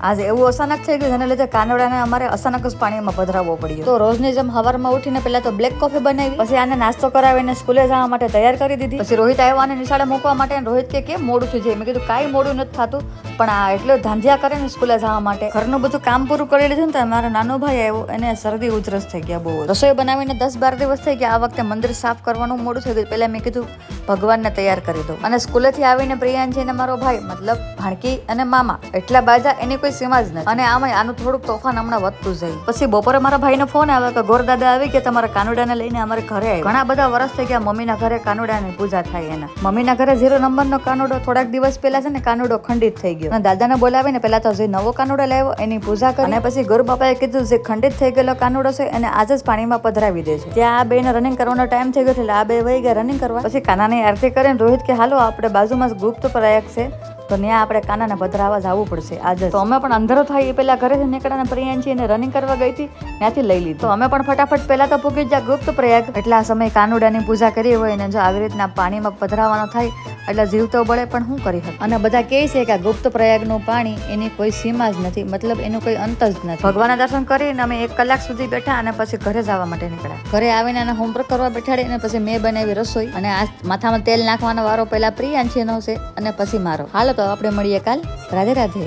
આજે એવું અચાનક થઈ ગયું જેના લીધે કાનોડાને અમારે અચાનક જ પાણીમાં પધરાવવો પડ્યો. તો રોજની જેમ સવારમાં ઉઠીને પહેલા તો બ્લેક કોફી બનાવી, પછી આને નાસ્તો કરાવીને સ્કૂલે જવા માટે તૈયાર કરી દીધી. પછી રોહિત આવ્યો અને નિશાળે મૂકવા માટે. રોહિત કે કેમ મોડું થઈ જાય? મેં કીધું કાંઈ મોડું નથી થતું, પણ આ એટલો ધાંધિયા કરે ને સ્કૂલે જવા માટે. ઘરનું બધું કામ પૂરું કરી લીધું ને તો મારો નાનો ભાઈ આવ્યો, એને શરદી ઉધરસ થઈ ગયા બહુ. રસોઈ બનાવીને 10-12 દિવસ થઈ ગયા. આ વખતે મંદિર સાફ કરવાનું મોડું થઈ ગયું. પહેલા મેં કીધું ભગવાનને તૈયાર કરી દો. અને સ્કૂલેથી આવીને પ્રિયાંશી અને મારો ભાઈ મતલબ ભાણકી અને મામા એટલા બાજા એની કોઈ સીમા જ નથી. અને આમાં આનું થોડુંક તોફાન હમણાં વધતું જાય. પછી બપોરે મારા ભાઈનો ફોન આવ્યો કે ગોરદાદા આવી ગયા, તમારા કાનુડાને લઈને અમારે ઘરે આવ્યા. ઘણા બધા વર્ષ થઈ ગયા મમ્મીના ઘરે કાનુડાની પૂજા થાય એના. મમ્મીના ઘરે 0 નંબરનો કાનુડો થોડાક દિવસ પહેલા છે ને કાનુડો ખંડિત થઈ ગયો. અને દાદાને બોલાવીને પહેલા તો જે નવો કાનુડો લાવ્યો એની પૂજા કરી, અને પછી ગુરુ બાપાએ કીધું જે ખંડિત થઈ ગયેલો કાનુડો છે એને આજે જ પાણીમાં પધરાવી દે છે. ત્યાં આ બેને રનિંગ કરવાનો ટાઈમ થઈ ગયો એટલે આ બે વહી ગયા રનિંગ કરવા. પછી કાનાની આરતી કરીને રોહિત કે હાલો આપણે બાજુમાં જ ગુપ્ત પ્રયાગ છે તો ત્યાં આપણે કાનાને પધરાવા જવું પડશે આજે. તો અમે પણ અંધારો થાય એ પેલા ઘરેથી નીકળ્યા અને પ્રિયાંશી એને રનિંગ કરવા ગઈ હતી, ત્યાંથી લઈ લીધું. તો અમે પણ ફટાફટ પહેલા તો પૂગી ગયા ગુપ્ત પ્રયાગ. એટલા સમય કાનુડાની પૂજા કરી હોય ને જો આવી રીતના પાણીમાં પધરાવાનો થાય એટલે જીવ તો બળે, પણ શું કરી શકે. અને બધા કહે છે કે આ ગુપ્ત પ્રયાગનું પાણી એની કોઈ સીમા જ નથી, મતલબ એનું કોઈ અંત જ નથી. ભગવાનના દર્શન કરીને અમે 1 કલાક સુધી બેઠા અને પછી ઘરે જવા માટે નીકળ્યા. ઘરે આવીને એને હોમવર્ક કરવા બેઠાડી અને પછી મેં બનાવી રસોઈ. અને આ માથામાં તેલ નાખવાનો વારો પહેલા પ્રિયાંશીનો છે અને પછી મારો. હાલો તો આપણે મળીએ કાલ. રાધે રાધે.